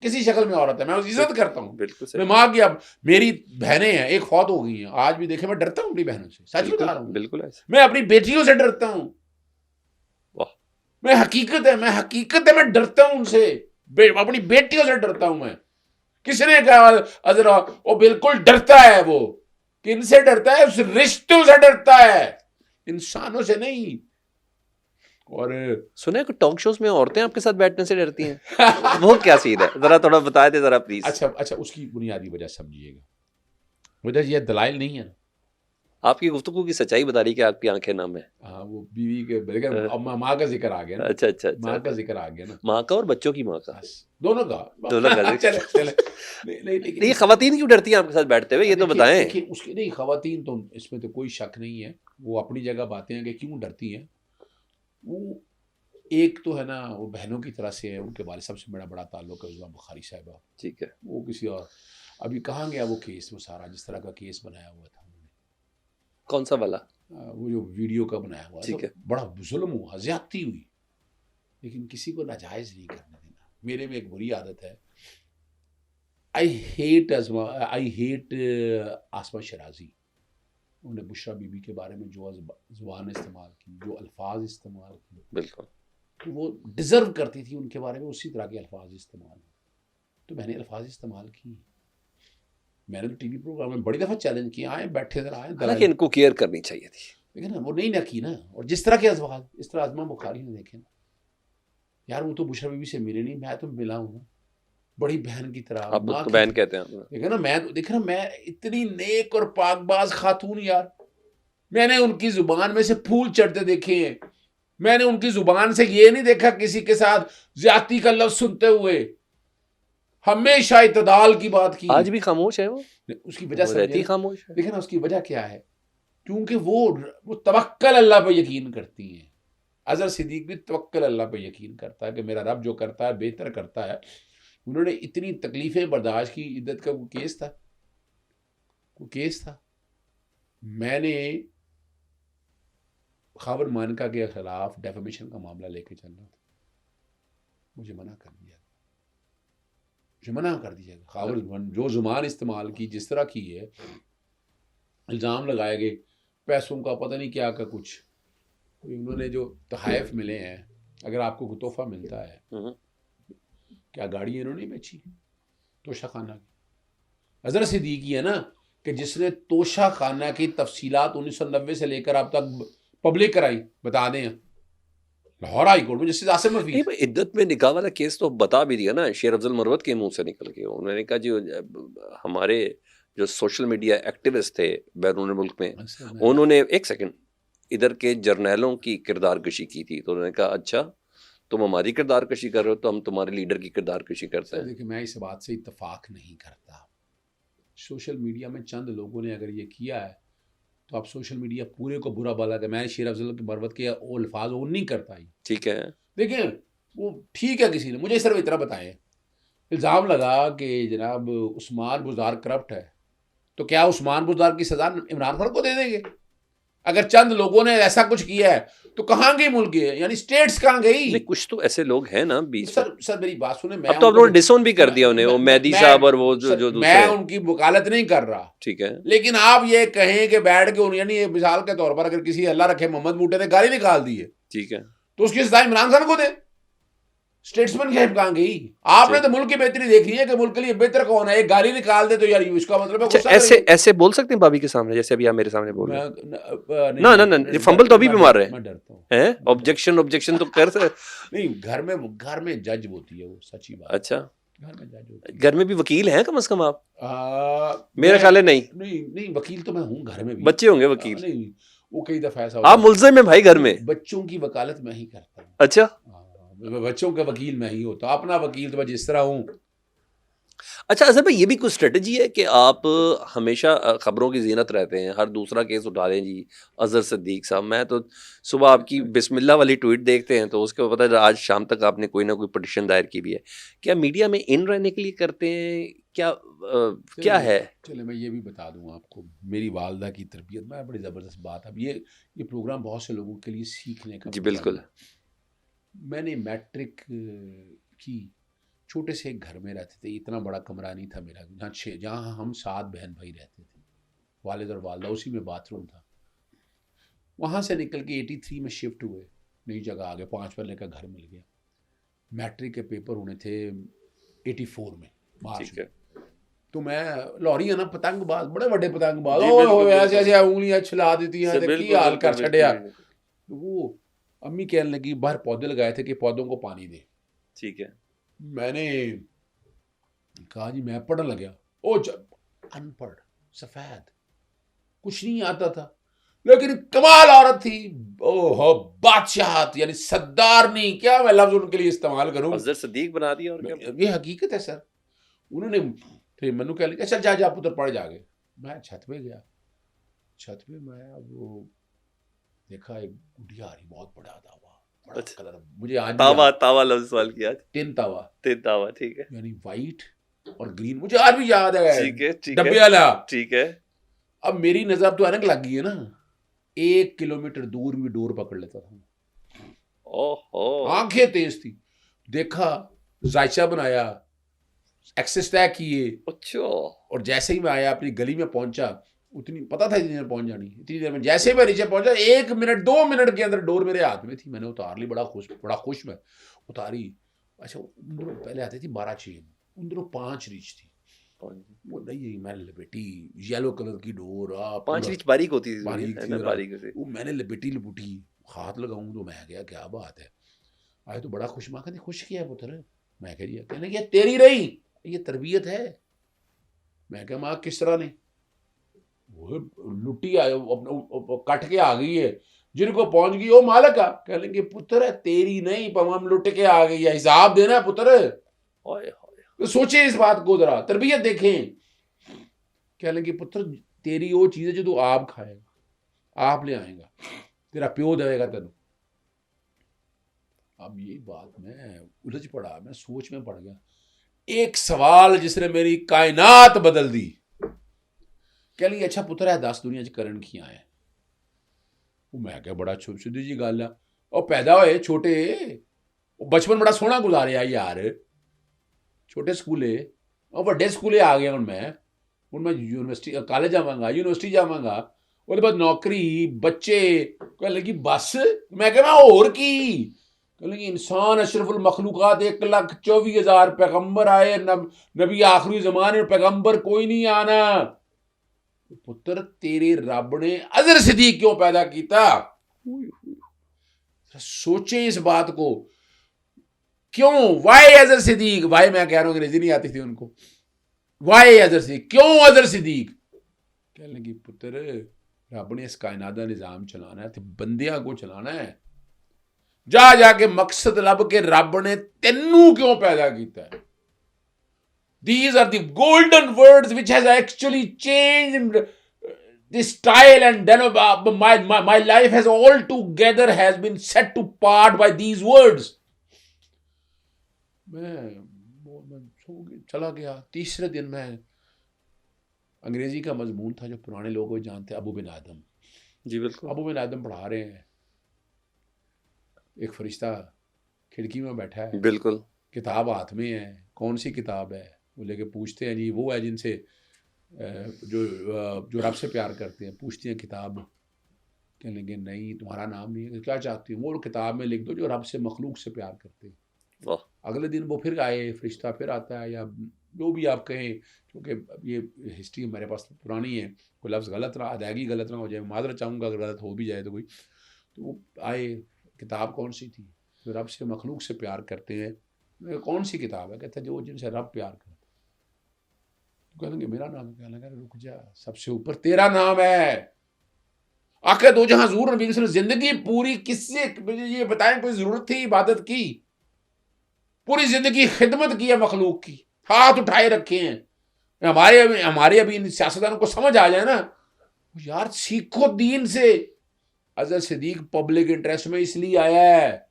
किसी शक्ल में औरत है, मैं उसकी इज्जत करता हूँ। बिल्कुल मैं सही। माँ की, अब मेरी बहनें हैं, एक फौत हो गई हैं, आज भी देखे मैं डरता हूँ अपनी बहनों से, सच बता बिल्कुल रहा हूँ। बिल्कुल ऐसा। मैं अपनी बेटियों से डरता हूँ, वाह। मैं हकीकत है मैं डरता हूँ उनसे, अपनी बेटियों से डरता हूँ मैं। किसने कहा अजरा वो बिल्कुल डरता है, वो किनसे डरता है? उस रिश्तों से डरता है, इंसानों से नहीं। और सुना है कि टॉक शोज में औरतें आपके साथ बैठने से डरती हैं, वो क्या सीन है, जरा थोड़ा बताए थे जरा प्लीज। अच्छा, उसकी बुनियादी वजह समझिएगा, वजह यह दलाइल नहीं है ना। आपकी गुफ्तगू की सच्चाई बता रही कि आपकी आंखें नम है। हाँ, वो बीवी के, लेकिन अब माँ का जिक्र आ गया ना, अच्छा अच्छा अच्छा माँ का अच्छा। जिक्र आ गया ना, माँ का और बच्चों की माँ का, बस दोनों का। दोनों का चले जिक्र। चले, नहीं लेकिन ये इसमें खवातीन क्यों डरती हैं आपके साथ बैठते हुए, ये तो देखिए बताएं। देखिए उसकी नहीं, खवातीन तो इसमें तो कोई शक नहीं है, वो अपनी जगह बातें हैं कि क्यों डरती हैं। वो एक तो है ना, वो बहनों की तरह से है, उनके बारे सबसे बड़ा बड़ा ताल्लुक है उज़मा बुखारी साहिबा, ठीक है। वो किसी और, अभी कहाँ गया वो केस, वो सारा जिस तरह का केस बनाया हुआ था उन्होंने, कौन सा वाला? वो जो वीडियो का बनाया हुआ ठीक तो है। बड़ा जुल्म हुआ, ज्यादती हुई, लेकिन किसी को नाजायज नहीं करने देना। मेरे में एक बुरी आदत है, आई हेट आसमा शराजी। उन्होंने बुशरा बीबी के बारे में जो जुबान इस्तेमाल की, जो अल्फाज इस्तेमाल किए, बिल्कुल। तो वो डिजर्व करती थी उनके बारे में उसी तरह के अल्फाज इस्तेमाल, तो मैंने अल्फाज इस्तेमाल किए। मैंने तो टीवी प्रोग्राम में बड़ी दफ़ा चैलेंज किया, आए बैठे जरा आए हालांकि दलाइल, इनको केयर करनी चाहिए थी। लेकिन वो नहीं ना की ना। और जिस तरह के अल्फाज, इस तरह आजमा बुखारी ने देखे ना, यार वो तो बुशरा बीबी से मिले नहीं, मैं तो मिला हूँ ना, बड़ी बहन की तरह, आप माँ उसको की बहन तरह। कहते हैं। देखा ना, मैं देख ना, मैं इतनी नेक और पाकबाज खातून यार, मैंने उनकी जुबान में से फूल चढ़ते देखे हैं, मैंने उनकी जुबान से ये नहीं देखा किसी के साथ ज्यादती का लफ्ज सुनते हुए, हमेशा इतदाल की बात की। आज भी खामोश है वो उसकी वजह समझे रहती ना, खामोश है। देखिए ना उसकी वजह क्या है, क्योंकि वो तवक्कल अल्लाह पे यकीन करती हैं। अजहर सिद्दीक भी तवक्कल अल्लाह पे यकीन करता है कि मेरा रब जो करता है बेहतर करता है। उन्होंने इतनी तकलीफें बर्दाश्त की, इद्दत का कोई केस था। मैंने खबर मानका के खिलाफ डेफेमेशन का मामला लेके चल रहा था, मुझे मना कर दिया, मुझे मना कर दिया। खबर जो जुबान इस्तेमाल की, जिस तरह की है, इल्ज़ाम लगाए गए, पैसों का पता नहीं क्या का कुछ, उन्होंने जो तोहफ़े मिले हैं, अगर आपको कोई तोहफा मिलता है, क्या गाड़ी इन्होंने बेची तोशा खाना की? हज़रत सिद्दीकी है ना कि जिसने तोशा खाना की तफसीलात 1990 से लेकर अब तक पब्लिक कराई, बता दें लाहौर हाई कोर्ट में जस्टिस आसिम नहीं हफीज। भाई, इद्दत में निकाह वाला केस तो बता भी दिया ना, शेर अफजल मरवत के मुंह से निकल के। उन्होंने कहा जी हमारे जो सोशल मीडिया एक्टिविस्ट थे बैरून मुल्क में, उन्होंने एक सेकंड इधर के जर्नैलों की किरदार कशी की थी, तो उन्होंने कहा अच्छा तुम हमारी किरदार कशी कर रहे हो तो हम तुम्हारे लीडर की किरदार कशी करते हैं। देखिए मैं इस बात से इत्तफाक नहीं करता। सोशल मीडिया में चंद लोगों ने अगर ये किया है तो आप सोशल मीडिया पूरे को बुरा भला कि मैं शेर अफजल की मरवत के अल्फाज वो नहीं करता ही। ठीक है। देखिए वो ठीक है, किसी ने मुझे सिर्फ इतना बताया, इल्ज़ाम लगा कि जनाब उस्मान बुज़दार करप्ट है, तो क्या उस्मान बुज़दार की सज़ा इमरान खान को दे देंगे? अगर चंद लोगों ने ऐसा कुछ किया है तो कहाँ गई मुल्क की, यानी स्टेट्स कहाँ गई? नहीं कुछ तो ऐसे लोग हैं ना बीच में। सर मेरी बात सुने, मैं अब तो आप उनको लोगों ने डिसोन भी कर दिया उन्हें, वो मेहदी साहब और वो जो सर जो मैं दूसरे। उनकी वकालत नहीं कर रहा, ठीक है। लेकिन आप ये कहें कि बैठ के यानी मिसाल के तौर पर अगर किसी अल्लाह रखे मोहम्मद बूटे ने गाली निकाल दी है ठीक है। तो उसकी सजा इमरान खान को दे। स्टेट्समैन की कहाँ गई? आपने तो मुल्क की बेहतरी देखी है कि मुल्क के लिए बेहतर कौन है, एक गाली निकाल दे तो यार इसका मतलब है गुस्सा ऐसे करेंगे। ऐसे बोल सकते हैं भाभी के सामने जैसे अभी आप मेरे सामने बोल रहे हैं? नहीं ना ना ना, फंबल तो अभी भी मार रहे हैं। मैं डरता हूँ, हैं ऑब्जेक्शन ऑब्जेक्शन तो कर सकते। नहीं घर में जज होती है वो, सच्ची बात। अच्छा, घर में जज होती है। घर में भी वकील हैं कम से कम आप? मेरा मैं ख्याल है नहीं। नहीं वकील तो मैं हूँ घर में भी। बच्चे होंगे वकील। नहीं वो कई दफा ऐसा आप मुलजिम हैं भाई घर में? बच्चों की वकालत मैं ही करता हूँ। अच्छा बच्चों का वकील मैं ही होता, अपना वकील तो मैं जिस तरह हूँ। अच्छा अजहर भाई, ये भी कुछ स्ट्रेटजी है कि आप हमेशा खबरों की ज़ीनत रहते हैं, हर दूसरा केस उठा लें जी अजहर सिद्दीक साहब। मैं तो सुबह आपकी बिस्मिल्लाह वाली ट्वीट देखते हैं तो उसके बाद पता है आज शाम तक आपने कोई ना कोई पटिशन दायर की भी है। क्या मीडिया में इन रहने के लिए करते हैं क्या? क्या है? चले मैं ये भी बता दूँ आपको, मेरी वालदा की तरबियत में बड़ी ज़बरदस्त बात। अब ये प्रोग्राम बहुत से लोगों के लिए सीखने का जी प्रोग्राम बिल्कुल। है। मैंने मैट्रिक की छोटे से एक घर में रहते थे, इतना बड़ा कमरा नहीं था मेरा, जहाँ हम 7 बहन भाई रहते थे, वालिद और वालदा, उसी में बाथरूम था। वहाँ से निकल के 83 में शिफ्ट हुए, नई जगह आ गए, 5 मरले का घर मिल गया। मैट्रिक के पेपर होने थे 84 में मार्च में। तो मैं लाहौरी है ना, पतंगबाज, बड़े बड़े पतंगबाज, ऐसे ऐसे उंगलियां छिला देती हैं, की हाल कर छड़िया। वो अम्मी कहने लगी बाहर पौधे लगाए थे कि पौधों को पानी दे। ठीक है। मैंने कहा जी मैं पढ़ने लगा, ओ अनपढ़ सफेद, कुछ नहीं आता था, लेकिन कमाल औरत थी, ओहो बादशाह, यानी सरदार नहीं, क्या मैं लफ्ज उनके लिए इस्तेमाल करूं, अजहर सिद्दीक बना दिया। और क्या ये हकीकत है सर। उन्होंने फिर मनु कह लिया चल जा पुत्र पढ़ जाके। मैं छत पे गया, छत पे मैं वो देखा एक गुड़िया आ रही, बहुत बड़ा दावा, बड़ा कलर, मुझे आज तावा लफ्ज सवाल किया, तीन तावा, ठीक है, यानी वाइट और ग्रीन, मुझे आज भी याद है, ठीक है, डब्बे वाला, ठीक है। अब मेरी नजर तो अनक लग गई है ना, 1 किलोमीटर दूर भी डोर पकड़ लेता था। ओहो, आंखें तेज थी, देखा, जायचा बनाया, एक्सेस तय किए। अच्छा। और जैसे ही मैं आया अपनी गली में पहुंचा, उतनी पता था इतनी देर पहुंच जानी, इतनी देर में जैसे मैं नीचे पहुंचा, 1 मिनट 2 मिनट के अंदर डोर मेरे हाथ में थी, मैंने उतार ली, बड़ा खुश मैं उतारी। अच्छा पहले आती थी 12 चेन, उन दिनों 5 रीच थी, वो नहीं मैंने लपेटी, येलो कलर की डोर, 5 रीच बारीक होती थी, बारीक वो मैंने लपेटी, हाथ लगाऊं तो मैं गया, क्या बात है, आए तो बड़ा खुश, माँ कहती खुश किया पुत्र, मैं कह दिया, कहने ये तेरी रही, ये तरबियत है। मैं कहा माँ किस तरह नहीं, वो लुटी कट के आ गई है, जिनको पहुंच गई वो मालक का, कह लेंगे पुत्र तेरी नहीं, हम लुट के आ गई है, हिसाब देना पुत्र। तो सोचे इस बात को, जरा तरबियत देखें। कह लेंगे पुत्र तेरी वो चीज है जो तू आप खाएगा, आप ले आएगा, तेरा प्यो देगा तेन। अब ये बात मैं उलझ पड़ा, मैं सोच में पड़ गया, एक सवाल जिसने मेरी कायनात बदल दी। कह ली अच्छा पुत्र है 10 दुनिया च करन की आए। मैं क्या बड़ा सीधी जी गल है, और पैदा होए छोटे, बचपन बड़ा सोहना गुजारिया यार, छोटे स्कूले और बड़े स्कूले आ गया, हूँ मैं यूनिवर्सिटी कॉलेज जावांगा, यूनिवर्सिटी जावांगा, उसके बाद नौकरी, बच्चे, कह लगी बस। मैं क्या होर की, कह लगी इंसान अशरफुल मखलूकात, 1,24,000 पैगंबर आए, नबी आखिरी जमाने में पैगंबर कोई नहीं आना। पुत्र तेरे रब ने अजहर सिद्दीक क्यों पैदा किया? सोचे इस बात को, क्यों, वाई अजहर सिद्दीक, वाई मैं कह रहा हूं अंग्रेजी नहीं आती थी उनको, वाई अजहर सिद्दीक, क्यों अजहर सिद्दीक? कहने लगी पुत्र रब ने इस कायनात का निजाम चलाना है, बंदियां को चलाना है, जा जाके मकसद लब के रब ने तेनू क्यों पैदा किया है। These are the golden words which has actually changed the style, and then my life has altogether has been set to part by these words. मैं चला गया। तीसरे दिन मैं, अंग्रेजी का मजमून था जो पुराने लोग वो जानते, अबू बिन आदम। जी बिल्कुल। अबू बिन आदम पढ़ा रहे हैं, एक फरिश्ता खिड़की में बैठा है, बिल्कुल, किताब हाथ में है, कौन सी किताब है, वो लेके पूछते हैं जी वो है जिनसे जो रब से प्यार करते हैं, पूछते हैं किताब, कहने लगे नहीं तुम्हारा नाम नहीं है, क्या चाहती हूँ, वो किताब में लिख दो जो रब से मखलूक से प्यार करते हैं। अगले दिन वो फिर आए, फरिश्ता फिर आता है, या जो भी आप कहें, क्योंकि ये हिस्ट्री मेरे पास पुरानी है, कोई लफ्ज़ गलत ना, अदायगी गलत ना हो जाए, माजरत चाहूँगा अगर गलत हो भी जाए तो कोई। तो वो आए, किताब कौन सी थी, जो रब से मखलूक से प्यार करते हैं, कौन सी किताब है? कहते जो जिनसे रब प्यार करते। तो कहेंगे मेरा नाम, कहने लगा रुक जा, सबसे ऊपर तेरा नाम है। आखिर दो जहां हुजूर नबी ने जिंदगी पूरी किससे, ये बताएं कोई जरूरत थी इबादत की? पूरी जिंदगी खिदमत की है मखलूक की, हाथ उठाए रखे हैं। हमारे अभी इन सियासतदानों को समझ आ जाए ना, यार सीखो दीन से। अजहर सिद्दीक पब्लिक इंटरेस्ट में इसलिए आया है,